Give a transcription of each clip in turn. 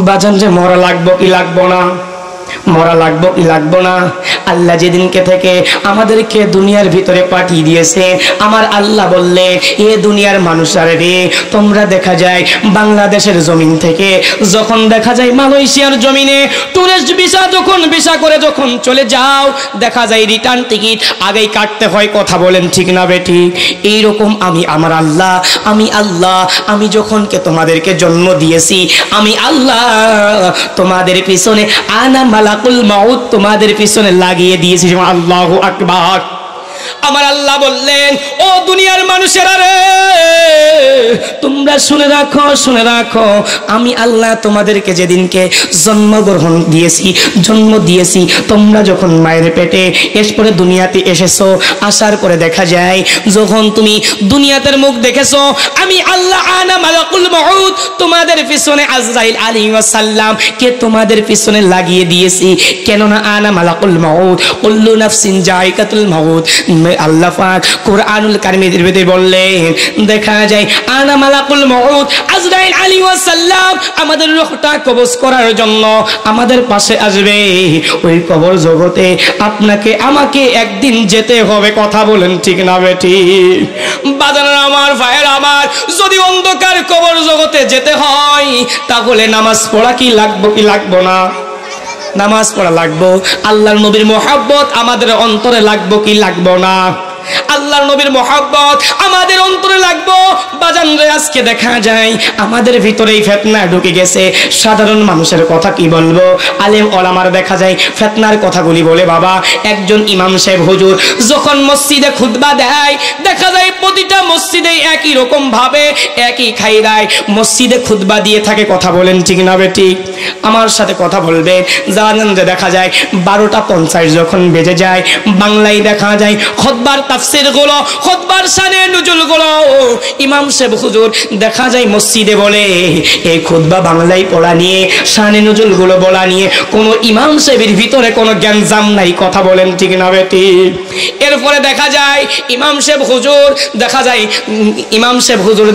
বাজান যে মরা লাগবো কি লাগবো না, মরা লাগবো কি লাগবো না? আল্লাহ যেদিনকে থেকে আমাদেরকে দুনিয়ার ভিতরে পাঠিয়ে দিয়েছে, আমার আল্লাহ বললে এ দুনিয়ার মানুষরা রে, তোমরা দেখা যায় বাংলাদেশের জমিন থেকে যখন দেখা যায় মালয়েশিয়ার জমিনে টুরিস্ট ভিসা যখন ভিসা করে যখন চলে যাও, দেখা যায় রিটার্ন টিকিট আগেই কাটতে হয়। কথা বলেন ঠিক না বেটি? এইরকম আমি আমার আল্লাহ, আমি যখনকে তোমাদেরকে জন্ম দিয়েছি, আমি আল্লাহ তোমাদের পিছনে আনা মালাকুল মাউত তোমাদের পিছনে লাগিয়ে দিয়েছি। আল্লাহু আকবার। আমার আল্লাহ বললেন, ও দুনিয়ার মানুষেরা রে, তোমরা শুনে রাখো, আমি আল্লাহ তোমাদেরকে যেদিনকে জন্ম দিয়েছি, তোমরা যখন মায়ের পেটে এরপরে দুনিয়াতে এসেছো, আসার পরে দেখা যায় যখন তুমি দুনিয়াতে মুখ দেখেছো, আমি আল্লাহ আনা মালাকুল মাউত তোমাদের পিছনে আজরাইল আলাইহিস সালাম কে তোমাদের পিছনে লাগিয়ে দিয়েছি। কেননা আনা মালাকুল মাউত কুল্লু নাফসিন যায়কাতুল মাউত। আল্লাহ পাক কুরআনুল কারীমের ভিতরে বললেন, দেখা যায় আনা মালাকুল মাউত আজরাইল আলাইহিস সালাম আমাদের রূহটা কবজ করার জন্য আমাদের পাশে আসবে। ওই কবর জগতে আপনাকে আমাকে একদিন যেতে হবে। কথা বলেন ঠিক না বেটি? বাজার আমার, ভাইয়ের আমার, যদি অন্ধকার কবর জগতে যেতে হয় তাহলে নামাজ পড়া কি লাগবো কি লাগবো না? নামাজ পড়া লাগবো। আল্লাহর নবীর মহব্বত আমাদের অন্তরে লাগবো কি লাগবো না? আল্লাহর নবীর মহব্বত আমাদের অন্তরে লাগবো। বাজান রে, আজকে দেখা যায় আমাদের ভিতরেই ফিতনা ঢুকে গেছে। সাধারণ মানুষের কথা কি বলবো, আলেম ওলামার দেখা যায় ফিতনার কথাগুলি বলে। বাবা, একজন ইমাম সাহেব হুজুর যখন মসজিদে খুতবা দেয়, দেখা যায় প্রতিটা মসজিদে একই রকম ভাবে একই খাইরায় মসজিদে খুতবা দিয়ে থাকে। কথা বলেন ঠিক না বেটি? আমার সাথে কথা বলবে। জানেন যে দেখা যায় 12টা 50 যখন বেজে যায়, বাংলায় দেখা যায় খুতবার তাফসীর গুলো, খুতবার শানে নুজুল গুলো ইমাম সাহেব হুজুর দেখা যায় মসজিদে বলে। এই খুতবা বাংলায় পড়া নিয়ে, শানে নুজুল গুলো বলা নিয়ে কোন ইমাম সাহেবের ভিতরে কোনো জ্ঞানজাম নাই। কথা বলেন ঠিক না বেটি? এরপরে দেখা যায় ইমাম সাহেব হুজুর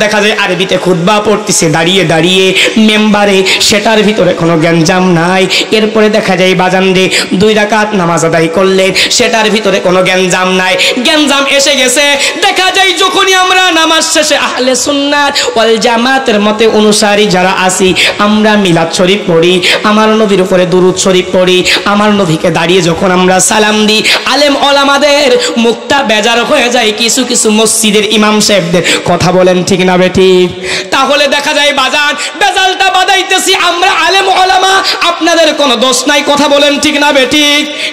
দেখা যায় আরবিতে খুতবা পড়তেছে দাঁড়িয়ে দাঁড়িয়ে মেম্বারে, সেটার ভিতরে কোনো জ্ঞানজাম নাই। এরপরে দেখা যায় বাজান রে 2 রাকাত নামাজ আদায় করলেন, সেটার ভিতরে কোনো জ্ঞানজাম নাই। জ্ঞানজাম এসে গেছে। দেখা যায় যখনই আমরা নামাজ শেষে আহলে সুন্নাত ওয়াল জামাতের মতে অনুসারী যারা আছি, আমরা মিলাদ শরীফ পড়ি, আমার নবীর উপরে দুরূদ শরীফ পড়ি, আমার নবীকে দাঁড়িয়ে যখন আমরা সালাম দিই, আলেম ওলামাদের মুখটা বেজার হয়ে যায় কিছু কিছু মসজিদের ইমাম সাহেবদের। কথা বলেন ঠিক না বেটি? তাহলে দেখা যায় বাজান বেজালটা বাদাইতেছি আমরা আলেম ওলামা, আপনাদের কোনো দোষ নাই। কথা বলেন ঠিক না বেটি?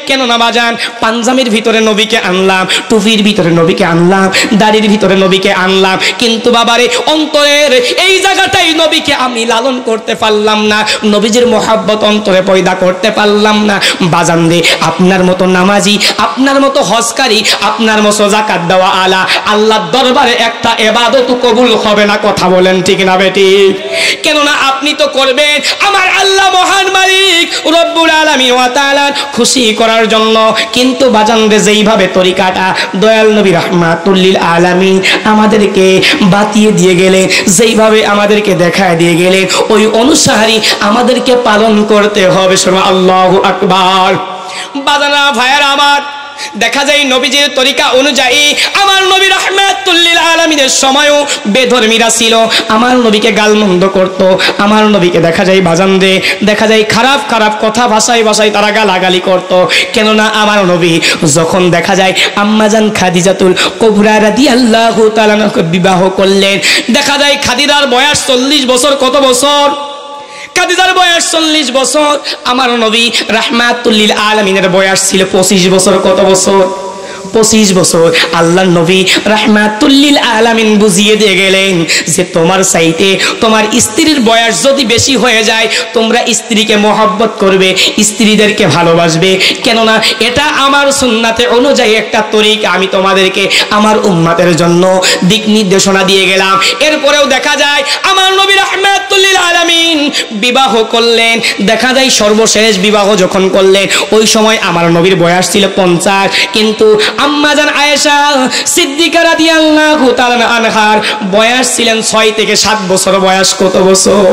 কেন না বাজান, পাঞ্জাবির ভিতরে নবীকে আনলাম, টুপির ভিতরে নবীকে আনলাম, দাড়ির ভিতরে নবীকে আনলাম, কিন্তু বাবারে অন্তরের এই জায়গাটাই নবীকে আমি লালন করতে পারলাম না, নবীজির মহব্বত অন্তরে পয়দা করতে পারলাম না। বাজান রে, আপনার মতো নামাজি, আপনার মতো হজকারী, আপনার মতো যাকাত দেওয়া আলা আল্লাহর দরবারে একটা ইবাদত কবুল হবে না। কথা বলেন ঠিক না বেটি? কেননা আপনি তো করবেন আমার আল্লাহ মহান মালিক রব্বুল আলামিন ওয়া তাআলা খুশি করার জন্য, কিন্তু বাজান রে যেইভাবে তরিকাটা দয়াল নবী রাহমাতুল লিল আলামিন আমাদেরকে বাতিয়ে দিয়ে গেলে, যেইভাবে আমাদেরকে দেখায় দিয়ে গেলে, ওই অনুসারী আমাদেরকে পালন করতে হবে। শুনো আল্লাহু আকবার। বাজানা ভাইয়েরা আমার, দেখা যায় নবীজির তরিকা অনুযায়ী আমার নবী রাহমাতুল লিল আলামিনের সময়ও বেধর্মীরা ছিল, আমার নবীকে গালমন্দ করত, আমার নবীকে দেখা যায় বাজান রে, দেখা যায় খারাপ খারাপ কথা ভাষায় তারা গালাগালি করত। কেননা আমার নবী যখন দেখা যায় আম্মাজান খাদিজাতুল কুবরা রাদিয়াল্লাহু তাআলা বিবাহ করলেন, দেখা যায় খাদিজার বয়স 40 বছর। কত বছর? খাদিজার বয়স 40 বছর। আমার নবী রাহমাতুল লিল আলামিনের বয়স ছিল 25 বছর। কত বছর? 25 বছর। আল্লাহর নবী রাহমাতুল লিল আলামিন বুঝিয়ে দিয়ে গেলেন যে তোমার চাইতে তোমার স্ত্রীর বয়স যদি বেশি হয়ে যায়, তোমরা স্ত্রীকে মহব্বত করবে, স্ত্রীদেরকে ভালোবাসবে। কেননা এটা আমার সুন্নাতে অনুযায়ী একটা তরিকা, আমি তোমাদেরকে আমার উম্মতের জন্য দিক নির্দেশনা দিয়ে গেলাম। এরপরেও দেখা যায় আমার নবী রাহমাতুল লিল আলামিন বিবাহ করলেন, দেখা যায় সর্বশেষ বিবাহ যখন করলেন ওই সময় আমার নবীর বয়স ছিল 50, কিন্তু আম্মাজান আয়েশা সিদ্দিকা রাদিয়াল্লাহু তাআলা আনহার বয়স ছিলেন 6 থেকে 7 বছর বয়স। কত বছর?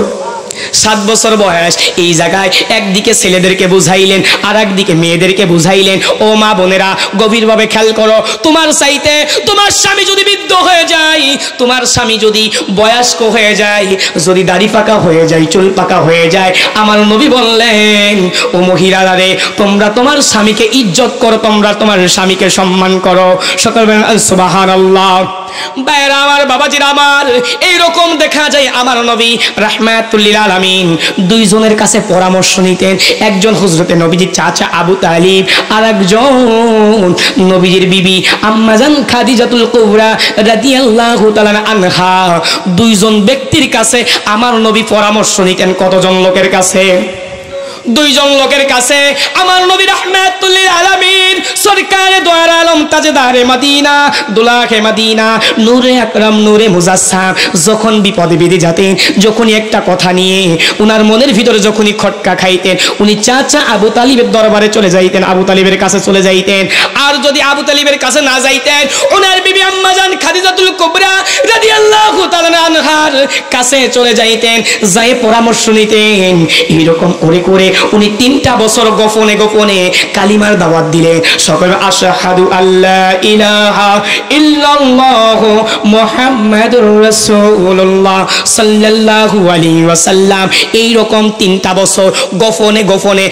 7 বছর বয়স। এই জায়গায় একদিকে ছেলেদেরকে বুঝাইলেন, আর একদিকে মেয়েদেরকে বুঝাইলেন। ও মা বোনেরা, গভীরভাবে খেয়াল করো, তোমার চাইতে তোমার স্বামী যদি বৃদ্ধ হয়ে যায়, তোমার স্বামী যদি বয়স্ক হয়ে যায়, যদি দাড়ি পাকা হয়ে যায়, চুল পাকা হয়ে যায়, আমার নবী বললেন, ও মহিলারা রে, তোমরা তোমার স্বামীকে ইজ্জত করো, তোমরা তোমার স্বামীকে সম্মান করো। সকল সুবহানাল্লাহ। ভাইরা আমার, বাবাজিরা আমার, এইরকম দেখা যায় আমার নবী রাহমাতুল লিল আলামিন দুইজনের কাছে পরামর্শ নিতেন। একজন হযরতে নবীজির চাচা আবু তালিব, আর একজন নবীজির বিবি আম্মাজান খাদিজাতুল কুবরা রাদিয়াল্লাহু তাআলা আনহা। দুইজন ব্যক্তির কাছে আমার নবী পরামর্শ নিতেন। কতজন লোকের কাছে? দুইজন লোকের কাছে আমার নবী রাহমাতুল লিল আলামিন সরকারে দো আলম তাজদারে মদিনা দুলাহে মদিনা নূরে আকরাম নূরে মুজাসসাম যখন বিপদে বেঁধে যেতেন, যখনই একটা কথা নিয়ে উনার মনের ভিতরে যখনই খটকা খাইতেন, উনি চাচা আবু তালিবের দরবারে চলে যাইতেন, আবু তালিবের কাছে চলে যাইতেন। আর যদি আবু তালিবের কাছে না যাইতেন, উনার বিবি আম্মাজান খাদিজাতুল কুবরা রাদিয়াল্লাহু তাআলা আনহার কাছে চলে যাইতেন, যাই পরামর্শ নিতেন। এইরকম করে করে উনি 3টা বছর গোপনে গোপনে কালিমার দাওয়াত দিলেন। সকলে আশহাদু আল্লা ইলাহা ইল্লাল্লাহ মুহাম্মাদুর রাসূলুল্লাহ সাল্লাল্লাহু আলাইহি ওয়াসাল্লাম। এই রকম 3টা বছর গোপনে গোপনে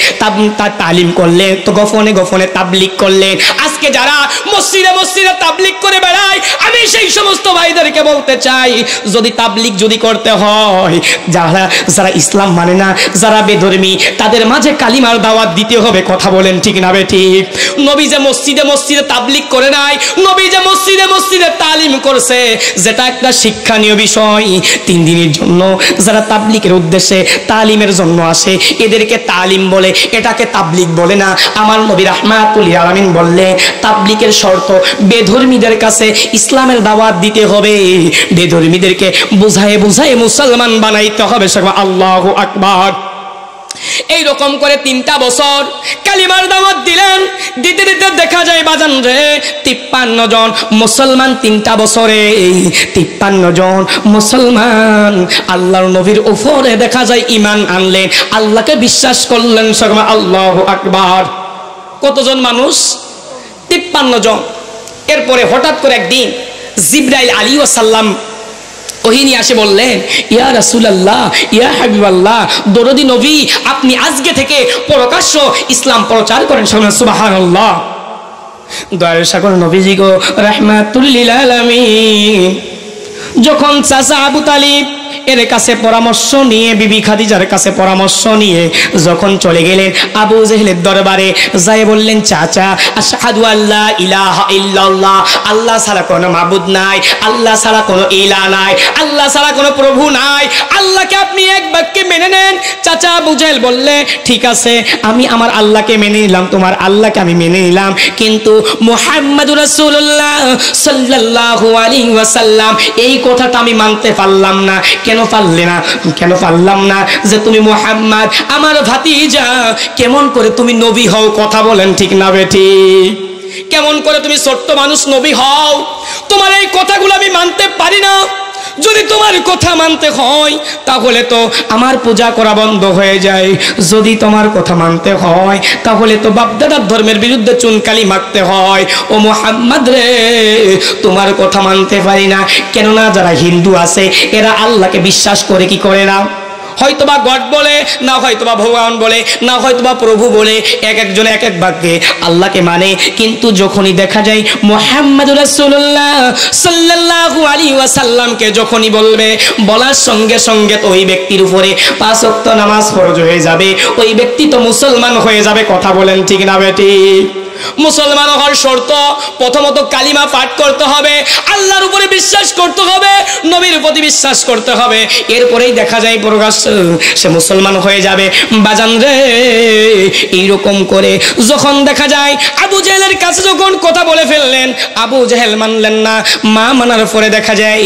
তালিম করলেন, তো গোপনে গোপনে তাবলীগ করলেন। আজকে যারা মসজিদে মসজিদে তাবলীগ করে বেড়ায়, আমি সেই সমস্ত ভাইদেরকে বলতে চাই, যদি তাবলীগ যদি করতে হয়, যারা ইসলাম মানে না, যারা বেধর্মী, তাদের মাঝে কালিমার দাওয়াত দিতে হবে। কথা বলেন ঠিক না বেঠিক? নবী যে মসজিদে মসজিদে তাবলীগ করে নাই, নবী যে মসজিদে মসজিদে তালিম করছে, যেটা একটা শিক্ষণীয় বিষয়। 3 দিনের জন্য যারা তাবলীগের উদ্দেশ্যে তালিমের জন্য আসে, এদেরকে তালিম বলে, এটাকে তাবলীগ বলে না। আমার নবী রাহমাতুল লিল আলামিন বললে, তাবলীগের শর্ত বেধর্মীদের কাছে ইসলামের দাওয়াত দিতে হবে, বেধর্মীদেরকে বুঝায়ে বুঝায়ে মুসলমান বানাইতে হবে। আল্লাহু আকবার। এইরকম করে 3টা বছর কালিমার দাওয়াত দিলেন। দিতে দিতে দেখা যায় বাজান রে, 53 জন মুসলমান 3টা বছরে 53 জন মুসলমান আল্লাহর নবীর উপরে দেখা যায় ঈমান আনলেন, আল্লাহকে বিশ্বাস করলেন। সকলে আল্লাহু আকবার। কতজন মানুষ? 53 জন। এরপরে হঠাৎ করে একদিন জিবরাইল আলাইহিস সালাম ওহিনী আসে বললেন, ইয়া রাসূলুল্লাহ, ইয়া হাবিবাল্লাহ, দরদি নবী, আপনি আজকে থেকে প্রকাশ্য ইসলাম প্রচার করেন। সুবহানাল্লাহ। দয়ার সাগর নবীজি গো রাহমাতুল লিল আলামিন যখন চাচা আবু তালিব এর কাছে পরামর্শ নিয়ে, বিবি খাদিজার কাছে পরামর্শ নিয়ে যখন চলে গেলেন আবু জেহেলের দরবারে, যাই বললেন, চাচা আশহাদু আল্লা ইলাহা ইল্লাল্লাহ, আল্লাহ ছাড়া কোনো মাবুদ নাই, আল্লাহ ছাড়া কোনো ইলাহ নাই, আল্লাহ ছাড়া কোনো প্রভু নাই, আল্লাহকে আপনি এক বাক্যে মেনে নেন। চাচা আবু জেহেল বললে, ঠিক আছে, আমি আমার আল্লাহকে মেনে নিলাম, তোমার আল্লাহকে আমি মেনে নিলাম, কিন্তু মুহাম্মাদুর রাসূলুল্লাহ সাল্লাল্লাহু আলাইহি ওয়াসাল্লাম এই কথাটা আমি মানতে পারলাম না। কেন পারলে না? কেন পারলাম না? যে তুমি মুহাম্মদ আমার ভাতিজা, কেমন করে তুমি নবী হও? কথা বলেন ঠিক না বেঠিক? কেমন করে তুমি ছোট্ট মানুষ নবী হও? তোমার এই কথাগুলো আমি মানতে পারি না। যদি তোমার কথা মানতে হয় তাহলে তো আমার পূজা করা বন্ধ হয়ে যায়, যদি তোমার কথা মানতে হয় তাহলে তো বাপদাদার ধর্মের বিরুদ্ধে চুনকালি মারতে হয়। ও মুহাম্মদ রে, তোমার কথা মানতে পারি না। কেননা যারা হিন্দু আছে এরা আল্লাহকে বিশ্বাস করে কি করে না? হয়তোবা গড বলে, না হয়তোবা ভগবান বলে, না হয়তোবা প্রভু বলে, এক একজন এক এক বাক্যে আল্লাহকে মানে। কিন্তু যখনই দেখা যায় মুহাম্মাদুর রাসূলুল্লাহ সাল্লাল্লাহু আলাইহি ওয়াসাল্লামকে যখনই বলবে, বলার সঙ্গে সঙ্গে তো ওই ব্যক্তির উপরে 5 ওয়াক্ত নামাজ ফরজ হয়ে যাবে, ওই ব্যক্তি তো মুসলমান হয়ে যাবে। কথা বলেন ঠিক না বেঠিক? মুসলমান হওয়ার শর্ত প্রথমত কালিমা পাঠ করতে হবে, আল্লাহর উপরে বিশ্বাস করতে হবে, নবীর প্রতি বিশ্বাস করতে হবে, এরপরেই দেখা যায় প্রকাশ সে মুসলমান হয়ে যাবে। বাজান রে, এইরকম করে যখন দেখা যায় আবু জেহেলের কাছে যখন কথা বলে ফেললেন, আবু জেহেল মানলেন না। মা মানার পরে দেখা যায়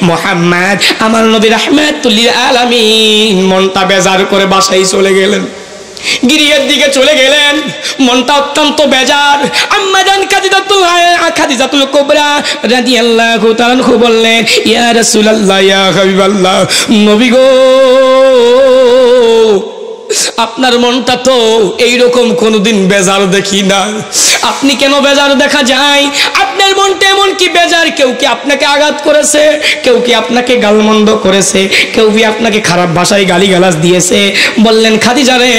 মুহাম্মদ আমার নবী রাহমাতুল লিল আলামিন মনটা বেজার করে বাসায় চলে গেলেন। গৃহের দিকে চলে গেলেন, মনটা অত্যন্ত বেজার। আম্মা জান খাদিজাতুল কুবরা রাদিয়াল্লাহু তাআলা আনহা বললেন, ইয়া রাসূলুল্লাহ, ইয়া হাবিবাল্লাহ, নবী গো, আপনার মনটা তো এইরকম কোনোদিন বেজার দেখি না, আপনি কেন বেজার দেখা যায়? আপনার মনটা এমন কি বেজার? কেউ কি আপনাকে আঘাত করেছে? কেউ কি আপনাকে গালমন্দ করেছে? কেউ কি আপনাকে খারাপ ভাষায় গালিগালাজ দিয়েছে? বললেন, খাদিজা রে,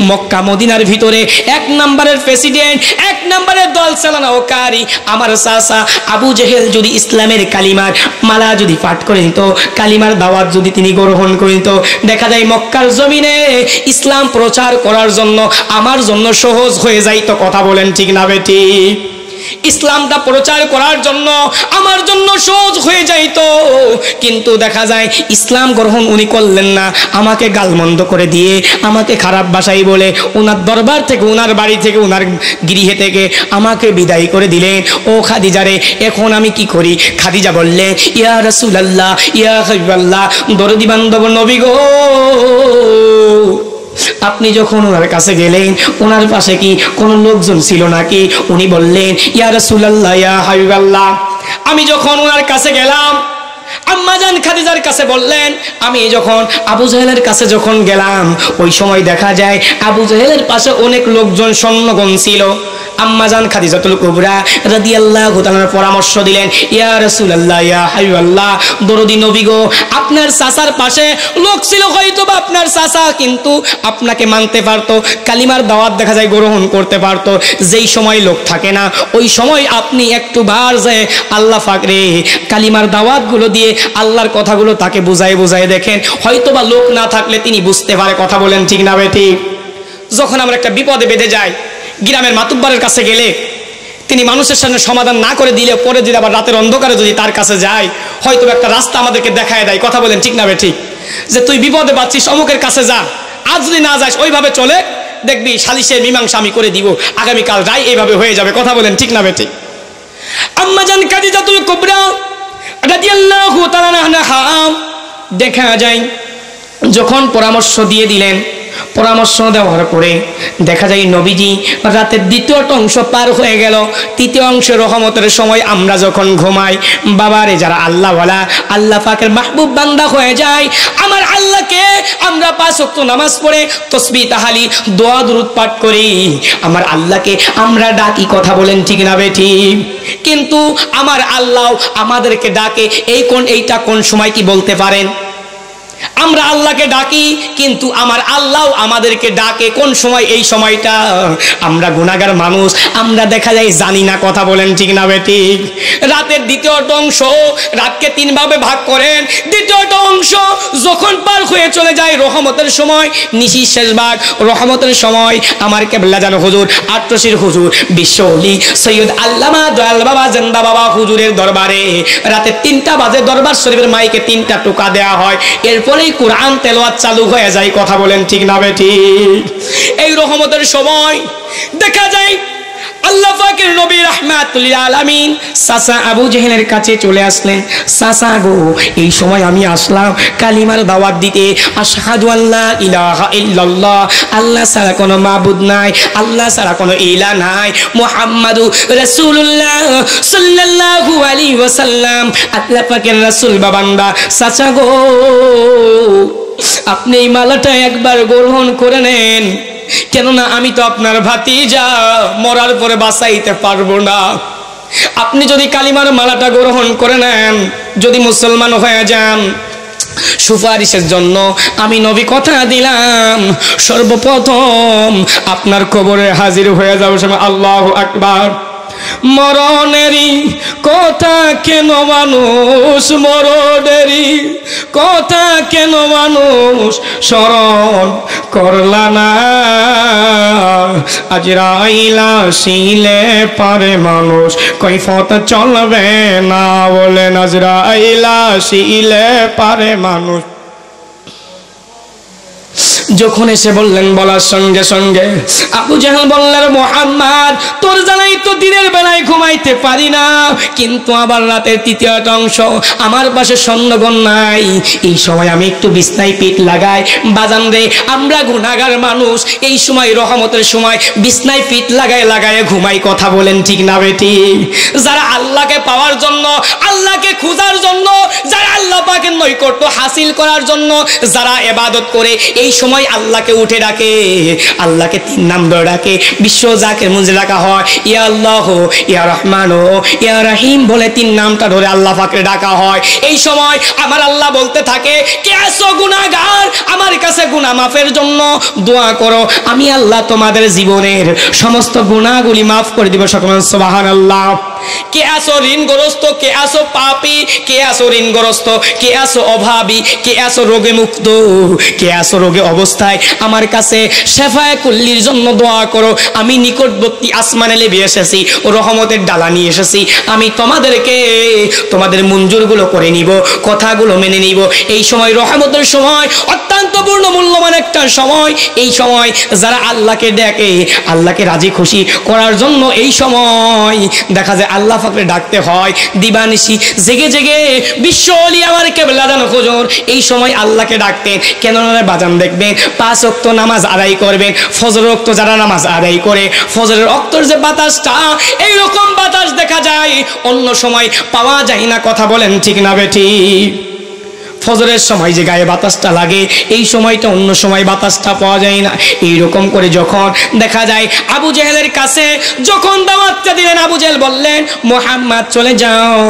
মক্কা মদিনার ভিতরে এক নম্বরের প্রেসিডেন্ট, এক নম্বরের দল চালানোকারী আমার চাচা আবু জেহেল যদি ইসলামের কালিমার মালা যদি পাঠ করে নিত, কালিমার দাওয়াত যদি তিনি গ্রহণ করে নিত, দেখা যায় মক্কার জমিনে ইসলাম প্রচার করার জন্য আমার জন্য সহজ হয়ে যাইত। কথা বলেন ঠিক না বেটি? ইসলামটা প্রচার করার জন্য আমার জন্য সহজ হয়ে যাইত। কিন্তু দেখা যায় ইসলাম গ্রহণ উনি করলেন না, আমাকে গালমন্দ করে দিয়ে, আমাকে খারাপ ভাষায় বলে ওনার দরবার থেকে, ওনার বাড়ি থেকে, ওনার গৃহে থেকে আমাকে বিদায় করে দিলেন। ও খাদিজা রে, এখন আমি কি করি? খাদিজা বললেন, ইয়া রাসূলুল্লাহ, ইয়া হাবিবাল্লাহ, দরদি বান্ধব নবী গো, আপনি যখন ওনার কাছে গেলেন, ওনার পাশে কি কোনো লোকজন ছিল নাকি? উনি বললেন, ইয়া রাসূলুল্লাহ, ইয়া হাবিবাল্লাহ, আমি যখন ওনার কাছে গেলাম, আম্মা জান খাদিজার কাছে বললেন, আমি যখন আবু জেহেলের কাছে যখন গেলাম, ওই সময় দেখা যায় আবু জেহেলের পাশে অনেক লোকজন সৈন্যগণ ছিল। আম্মা জান খাদিজাতুল কুবরা রাদিয়াল্লাহু তাআলা পরামর্শ দিলেন, ইয়া রাসূলুল্লাহ, ইয়া হাবিবাল্লাহ, দরদি নবী গো, আপনার চাচার পাশে লোক ছিল, হয়তো বা আপনার চাচা কিন্তু আপনাকে মানতে পারতো, কালিমার দাওয়াত দেখা যায় গ্রহণ করতে পারতো। যেই সময় লোক থাকে না, ওই সময় আপনি একটু বার যায় আল্লাহ ফাকরে কালিমার দাওয়াতগুলো দিয়ে আল্লাহর কথাগুলো তাকে বুঝায় বুঝায় দেখেন, হয়তো বা লোক না থাকলে তিনি বুঝতে পারে। কথা বলেন ঠিক না বেটি? যখন আমরা একটা বিপদে বেঁধে যাই, গ্রামের মাতুব্বারের কাছে গেলে তিনি মানুষের সামনে সমাধান না করে দিলে, পরে যদি আবার রাতের অন্ধকারে যদি তার কাছে যায়, হয়তো একটা রাস্তা আমাদেরকে দেখায় দেয়। কথা বলেন ঠিক না বেটি? যে তুই বিপদে পাচ্ছিস, অমুকের কাছে যা, আজ যদি না যাস ওইভাবে চলে, দেখবি সালিশের মীমাংসা আমি করে দিব, আগামীকাল যাই, এইভাবে হয়ে যাবে। কথা বলেন ঠিক না বেটি? আম্মা জান খাদিজাতুল কুবরা রাদিয়াল্লাহু তাআলা আনহা দেখা যায় যখন পরামর্শ দিয়ে দিলেন, পরামর্শ দেওয়ার পরে দেখা যায় নবীজি রাতের দ্বিতীয়টা অংশ পার হয়ে গেল। তৃতীয় অংশ রহমতের সময় আমরা যখন ঘুমাই, বাবারে যারা আল্লাহ ওয়ালা, আল্লাহ পাকের মাহবুব বান্দা হয়ে যায়, আমার আল্লাহকে আমরা 5 ওয়াক্ত নামাজ পড়ে তাসবিহ তাহলিল দোয়া দুরূদ পাঠ করি, আমার আল্লাহকে আমরা ডাকি। কথা বলেন ঠিক না বেটি? কিন্তু আমার আল্লাহ আমাদেরকে ডাকে, এইটা কোন সময় কি বলতে পারেন? আমরা আল্লাহকে ডাকি, কিন্তু আমার আল্লাহ আমাদেরকে ডাকে কোন সময়? এই সময়টা আমরা গুনাহগার মানুষ, আমরা দেখা যায় জানি না। কথা বলেন ঠিক না বেটি? রাতের দ্বিতীয়টা অংশ, রাতকে 3 ভাবে ভাগ করেন, দ্বিতীয়টা অংশ যখন পার হয়ে চলে যায় রহমতের সময়, নিশির শেষ ভাগ রহমতের সময়, আমার কেবলা জানো হুজুর আটরশির হুজুর বিশ্বলি সৈয়দ আল্লামা দয়াল বাবা জিন্দা বাবা হুজুরের দরবারে রাতে 3টা বাজে দরবার শরীফের মাইকে 3টা টোকা দেওয়া হয়, এরপরেই কোরআন তেলাওয়াত চালু হয়ে যায়। কথা বলেন ঠিক না বেটি? এই রহমতের সময় দেখা যায় আল্লাহ পাকের নবী রাহমাতুল লিল আলামিন চাচা আবু জেহেলের কাছে চলে আসলেন। চাচা গো, এই সময় আমি আসলাম কালিমার দাওয়াত দিতে, আশহাদু আল্লা ইলাহা ইল্লাল্লাহ, আল্লাহ ছাড়া কোনো মাবুদ নাই, আল্লাহ ছাড়া কোনো ইলাহ নাই, মুহাম্মাদুর রাসূলুল্লাহ সাল্লাল্লাহু আলাইহি ওয়াসাল্লাম আল্লাহ পাকের রাসূল বাবান্দা। চাচা গো, আপনি এই মালাটা একবার গ্রহণ করে নেন, কেননা আমি তো আপনার ভাতিজা, মরার পরে বাঁচাইতে পারবো না। আপনি যদি কালিমার মালাটা গ্রহণ করে নেন, যদি মুসলমান হয়ে যান, সুপারিশের জন্য আমি নবী কথা দিলাম, সর্বপ্রথম আপনার কবরে হাজির হয়ে যাবে। আল্লাহু আকবার। মরণেরই কথা কেন মানুষ, মরণেরই কথা কেন মানুষ স্মরণ করলা না, আজরাইল আসিলে পারে মানুষ কৈফত চলবে না, বলেন আজরাইল আসিলে পারে মানুষ যখন এসে বললেন, বলার সঙ্গে সঙ্গে আবু জাহেল বললেন, মুহাম্মদ তোর জানাই তো দিনের বেলায় ঘুমাইতে পারি না, কিন্তু আবার রাতের তৃতীয়টা অংশ আমার পাশে স্বর্ণগণ নাই, এই সময় আমি একটু বিছনায় পিঠ লাগাই। বাজান রে, আমরা গুনাহগার মানুষ, এই সময় রহমতের সময় বিছনায় পিঠ লাগায় লাগায় ঘুমাই। কথা বলেন ঠিক না বেটি? যারা আল্লাহকে পাওয়ার জন্য, আল্লাহকে খোঁজার জন্য, যারা আল্লাহ পাকের নৈকট্য হাসিল করার জন্য যারা ইবাদত করে, এই সময় আল্লাহকে উঠে ডাকে, আল্লাহকে তিন নাম ধরে ডাকে। বিশ্ব জাকের মুজে ডাকা হয়, ইয়া আল্লাহ, ইয়া রহমান, ইয়া রহিম বলে তিন নামটা ধরে আল্লাহ পাকে ডাকা হয়। এই সময় আমার আল্লাহ বলতে থাকে, কে আছো গুনাহগার, আমার কাছে গুনাহ মাফের জন্য দোয়া করো, আমি আল্লাহ তোমাদের জীবনের সমস্ত গুনাহগুলি মাফ করে দিব। সকল সুবহানাল্লাহ। কে আছো ঋণগ্রস্ত, কে আছো পাপী, কে আছো ঋণগ্রস্ত, কে আছো অভাবী, কে আছো রোগে মুক্ত, কে আছো রোগে অবস্থায়, আমার কাছে শেফায়ে কুল্লির জন্য দোয়া করো, আমি নিকটবর্তী আসমানে নেমে এসেছি, রহমতের ডালা নিয়ে এসেছি, আমি তোমাদেরকে তোমাদের মঞ্জুরগুলো করে নিব, কথাগুলো মেনে নিব। এই সময় রহমতের সময়, অত্যন্ত পূর্ণ মূল্যবান একটা সময়। এই সময় যারা আল্লাহকে ডাকে, আল্লাহকে রাজি খুশি করার জন্য, এই সময় দেখা যায় আল্লাহ পাককে ডাকতে হয় দিবানিশি জেগে জেগে। বিশ্ব ওলি আমার কেবলা জানো হুজুর এই সময় আল্লাহকে ডাকতেন কেন? বাজান দেখবেন 5 ওয়াক্ত নামাজ আদায় করবেন, ফজর ওয়াক্ত যারা নামাজ আদায় করে, ফজরের ওয়াক্তর যে বাতাসটা, এই রকম বাতাস দেখা যায় অন্য সময় পাওয়া যায় না। কথা বলেন ঠিক না বেটি? ফজরের সময় যে গায়ে বাতাসটা লাগে, এই সময়টা অন্য সময় বাতাসটা পাওয়া যায় না। এইরকম করে যখন দেখা যায় আবু জেহেলের কাছে যখন দাওয়াতটা দিলেন, আবু জেহেল বললেন, মুহাম্মদ চলে যাও,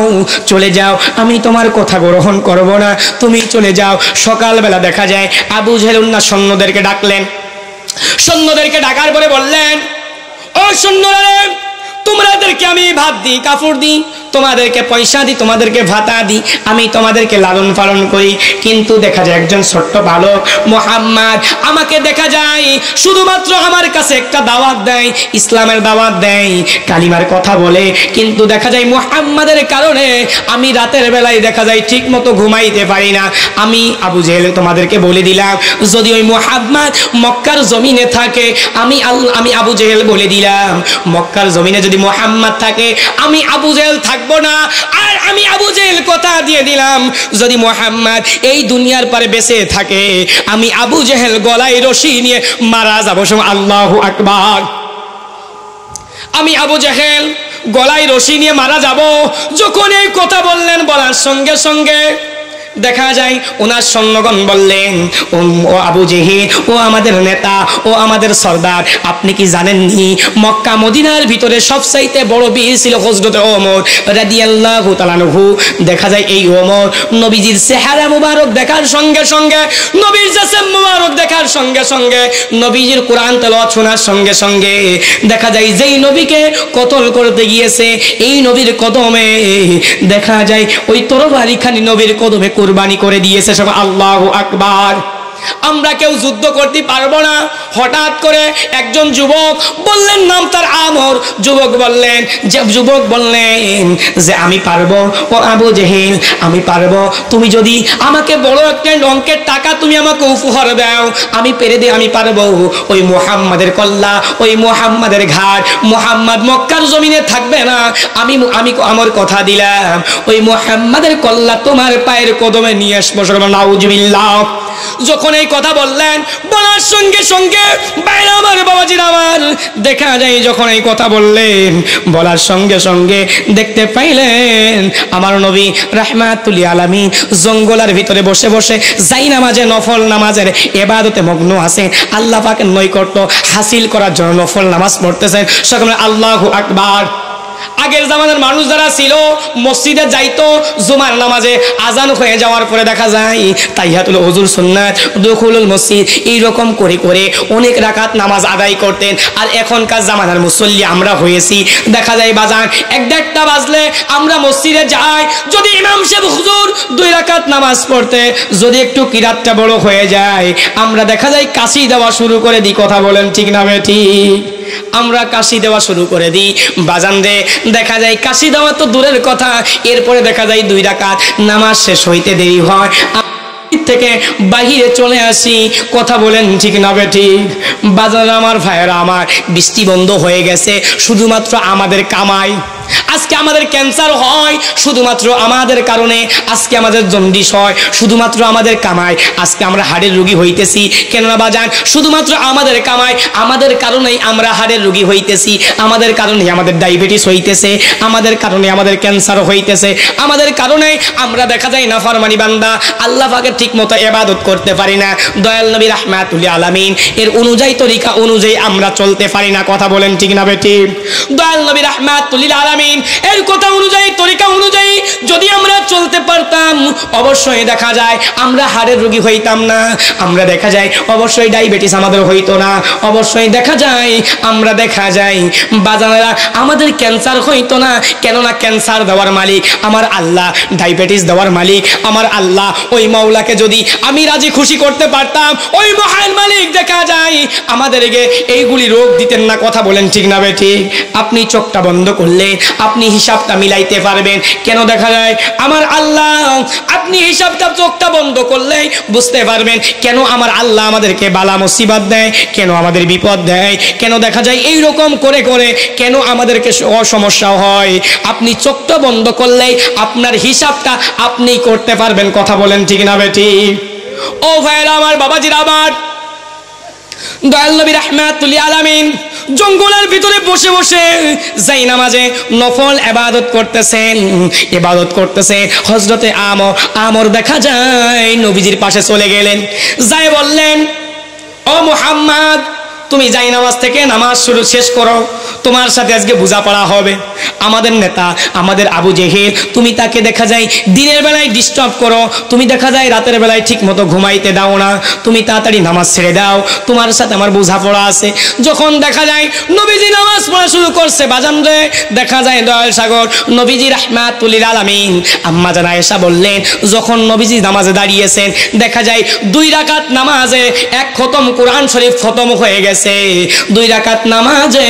চলে যাও, আমি তোমার কথা গ্রহণ করব না, তুমি চলে যাও। সকালবেলা দেখা যায় আবু জেহেল উনার সৈন্যদেরকে ডাকলেন, সৈন্যদেরকে ডাকার পরে বললেন, ও সৈন্যরা, তোমাদেরকে আমি ভাত দিই, কাপড় দিই, তোমাদেরকে পয়সা দিই, তোমাদেরকে ভাতা দিই, আমি তোমাদেরকে লালন পালন করি, কিন্তু দেখা যায় একজন ছোট্ট বালক মুহাম্মদ আমাকে দেখা যায় শুধুমাত্র আমার কাছে একটা দাওয়াত দেয়, ইসলামের দাওয়াত দেয়, কালিমার কথা বলে, কিন্তু দেখা যায় মুহাম্মাদের কারণে আমি রাতের বেলায় দেখা যায় ঠিক মতো ঘুমাইতে পারি না। আমি আবু জেহেল তোমাদেরকে বলে দিলাম, যদি ওই মুহাম্মদ মক্কার জমিনে থাকে, আমি আবু জেহেল বলে দিলাম, মক্কার জমিনে যদি মুহাম্মদ থাকে, আমি আবু জেহেল থাকবো না। আর আমি আবু জেহেল কথা দিয়ে দিলাম, যদি মুহাম্মদ এই দুনিয়ার পরে বেঁচে থাকে, আমি আবু জেহেল গলায় রশি নিয়ে মারা যাবো। আল্লাহু আকবার। আমি আবু জেহেল গলায় রশি নিয়ে মারা যাব। যখন এই কথা বললেন, বলার সঙ্গে সঙ্গে দেখা যায় ওনার সৈন্যগণ বললেন, ও আবু জেহেল, ও আমাদের নেতা, ও আমাদের সর্দার, আপনি কি জানেননি মক্কা মদিনার ভিতরে সবচাইতে বড় বীর ছিল হযরত ওমর রাদিয়াল্লাহু তাআলা আনহু। দেখা যায় এই ওমর নবীজির চেহারা মুবারক দেখার সঙ্গে সঙ্গে, নবীর জিসম মুবারক দেখার সঙ্গে সঙ্গে, নবীজির কোরআন তেলাওয়াত শোনার সঙ্গে সঙ্গে দেখা যায় যেই নবীকে কতল করতে গিয়েছে, এই নবীর কদমে দেখা যায় ওই তরবারিখানি নবীর কদমে কুরবানি করে দিয়েছে। সব আল্লাহু আকবার। আমরা কেউ যুদ্ধ করতে পারবো না। হঠাৎ করে একজন যুবক বললেন, নাম তার আমর, যুবক বললেন যে আমি পারবো। ও আবু জেহেল, আমি পারবো, তুমি যদি আমাকে বড় একটা অঙ্কের টাকা তুমি আমাকে উপহার দাও, আমি পেরে দিই, আমি পারবো। ওই মুহাম্মাদের কল্লা, ওই মুহাম্মাদের ঘাট, মুহাম্মদ মক্কার জমিনে থাকবে না, আমি আমার কথা দিলাম, ওই মুহাম্মাদের কল্লা তোমার পায়ের কদমে নিয়ে আসবো। নাউজুবিল্লাহ। যখন এই কথা বললেন, বলার সঙ্গে সঙ্গে বাইরে আমার বাবাজির আমার দেখা যায়, যখন এই কথা বললেন, বলার সঙ্গে সঙ্গে দেখতে পাইলেন আমার নবী রাহমাতুল লিল আলামিন জঙ্গলের ভিতরে বসে বসে যাই নামাজে, নফল নামাজের ইবাদতে মগ্ন আছে, আল্লাহ পাকের নৈকট্য হাসিল করার জন্য নফল নামাজ পড়তেছেন। সকলে আল্লাহু আকবার। আগের জামানার মানুষ যারা ছিল মসজিদে যাইতো জুমার নামাজে, আজান হয়ে যাওয়ার পরে দেখা যায় তাহিয়াতুল ওযুর সুন্নাত, দুখুলুল মসজিদ, এইরকম করে করে অনেক রাকাত নামাজ আদায় করতেন। আর এখনকার জামানার মুসল্লি আমরা হয়েছি, দেখা যায় বাজান 1-1টা বাজলে আমরা মসজিদে যাই, যদি ইমাম সাহেব হুজুর 2 রাকাত নামাজ পড়তে যদি একটু কিরাতটা বড় হয়ে যায়, আমরা দেখা যায় কাশি দেওয়া শুরু করে দিই। কথা বলেন ঠিক না ঠিক? আমরা কাশি দেওয়া শুরু করে দিই বাজান রে। দেখা যায় কাশি দেওয়া তো দূরের কথা, এরপরে দেখা যায় 2 রাকাত নামাজ শেষ হইতে দেরি হয়, থেকে বাহিরে চলে আসি। কথা বলেন ঠিক না বেঠিক? বাজার আমার ভাইয়েরা আমার, বৃষ্টি বন্ধ হয়ে গেছে, শুধুমাত্র আমাদের কামাই। আজকে আমাদের ক্যান্সার হয় শুধুমাত্র আমাদের কারণে, আজকে আমাদের জন্ডিস হয় শুধুমাত্র আমাদের কামাই। আজকে আমরা হাড়ের রোগী হইতেছি কেন না বাজান? শুধুমাত্র আমাদের কামাই, আমাদের কারণেই আমরা হাড়ের রোগী হইতেছি, আমাদের কারণেই আমাদের ডায়াবেটিস হইতেছে, আমাদের কারণে আমাদের ক্যান্সার হইতেছে, আমাদের কারণেই আমরা দেখা যায় নাফরমানি বান্দা, আল্লাহ পাকের ঠিক মতো ইবাদত করতে পারি না। দয়াল নবী রাহমাতুল আলামিন এর অনুযায়ী তরিকা অনুযায়ী আমরা চলতে পারি না। কথা বলেন ঠিক না বেটি? দয়াল নবী রাহমাতুল আলামিন এর কথা অনুযায়ী তরিকা অনুযায়ী যদি আমরা চলতে পারতাম, অবশ্যই দেখা যায় আমরা হাড়ের রোগী হইতাম না, আমরা দেখা যায় অবশ্যই ডায়াবেটিস আমাদের হইতো না, অবশ্যই দেখা যায় আমরা দেখা যায় বাজানেরা আমাদের ক্যান্সার হইতো না। কেননা ক্যান্সার দেওয়ার মালিক আমার আল্লাহ, ডায়াবেটিস দেওয়ার মালিক আমার আল্লাহ। ওই মাওলাকে যদি আমি রাজি খুশি করতে পারতাম, ওই মহান মালিক দেখা যায় আমাদেরকে এইগুলি রোগ দিতেন না। কথা বলেন ঠিক না বেঠিক? আপনি চোখটা বন্ধ করলে আপনি হিসাবটা মিলাইতে পারবেন। কেন দেখা যায় আমার আল্লাহ, আপনি হিসাবটা চোখটা বন্ধ করলে বুঝতে পারবেন কেন আমার আল্লাহ আমাদেরকে বালা মুসিবত দেয়, কেন আমাদের বিপদ দেয়, কেন দেখা যায় এই রকম করে করে কেন আমাদেরকে সমস্যা হয়। আপনি চোখটা বন্ধ করলেই আপনার হিসাবটা আপনি করতে পারবেন। কথা বলেন ঠিক না বেটি? ও ভাইরা আমার, বাবাজিরা আমার, দয়াল নবী রাহমাতুল আলামিন জঙ্গলের ভিতরে বসে বসে যাই নামাজে নফল ইবাদত করতেছেন, ইবাদত করতেছে। হযরতে আমর দেখা যায় নবীজির পাশে চলে গেলেন, যাই বললেন, ও মুহাম্মদ, তুমি যাই নামাজ থেকে নামাজ শেষ করো, তোমার সাথে আজকে বোঝাপড়া হবে। আমাদের নেতা আমাদের আবু জেহেল, তুমি তাকে দেখা যায় দিনের বেলায় ডিস্টার্ব করো, তুমি দেখা যায় রাতের বেলায় ঠিক মতো ঘুমাইতে দাও না, তুমি তাড়াতাড়ি নামাজ ছেড়ে দাও, তোমার সাথে আমার বোঝাপড়া আছে। যখন দেখা যায় নবীজি নামাজ পড়া শুরু করছে, বাজান রে, দেখা যায় দয়াল সাগর নবীজি রাহমাতুল আলামিন আম্মা জান আয়েশা বললেন, যখন নবীজি নামাজে দাঁড়িয়েছেন দেখা যায় 2 রাকাত নামাজে 1 খতম কোরআন শরীফ খতম হয়ে গেছে। 2 রাকাত নামাজে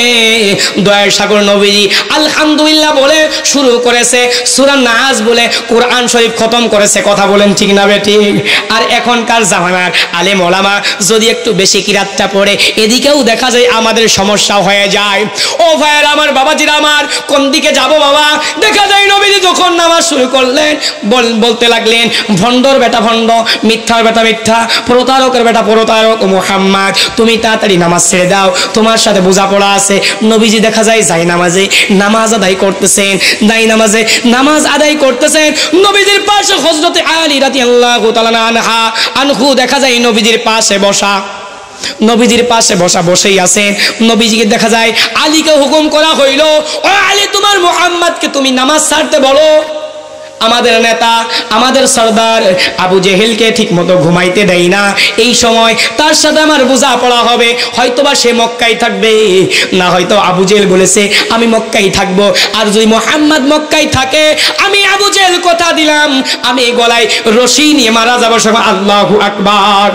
দয়াল সাগর নবীজি আলহামদুলিল্লাহ বলে শুরু করেছে, সূরা নাস বলে কোরআন শরীফ খতম করেছে। কথা বলেন ঠিক না বেটি? আর এখনকার জামানার আলেম ওলামা যদি একটু বেশি কিরাতটা পড়ে, এদিকেও দেখা যায় আমাদের সমস্যা হয়ে যায়। ও ভাইয়ের আমার, বাবাজিরা আমার, কোন দিকে যাব বাবা? দেখা যায় নবীজি যখন নামাজ শুরু করলেন বলতে লাগলেন, ভণ্ডর বেটা ভণ্ড, মিথ্যার বেটা মিথ্যা, প্রতারকের বেটা প্রতারক, মুহাম্মদ তুমি তাড়াতাড়ি নামাজ ছেড়ে দাও, তোমার সাথে বোঝাপড়া আছে। নবীজি দেখা যায় যাই নামাজে নামাজ আদায় করতেছেন, যাই নামাজে নামাজ আদায় করতেছেন। নবীজির পাশে হযরতে আলী রাদিয়াল্লাহু তাআলা আনহু দেখা যায় নবীজির পাশে বসা, নবীজির পাশে বসেই আছেন। নবীজিকে দেখা যায় আলীকে হুকুম করা হইল, ও আলী, তোমার মুহাম্মদকে তুমি নামাজ ছাড়তে বলো। আমাদের নেতা আমাদের সরদার আবু জেহেলকে ঠিক মতো ঘুমাইতে দেয় না, এই সময় তার সাথে আমার বোঝাপড়া হবে, হয়তোবা সে মক্কায় থাকবে, না হয়তো আবু জেহেল বলেছে আমি মক্কায় থাকবো। আর যদি মুহাম্মদ মক্কায় থাকে, আমি আবু জেহেল কথা দিলাম আমি গলায় রশি নিয়ে মারা যাবো। আল্লাহু আকবার।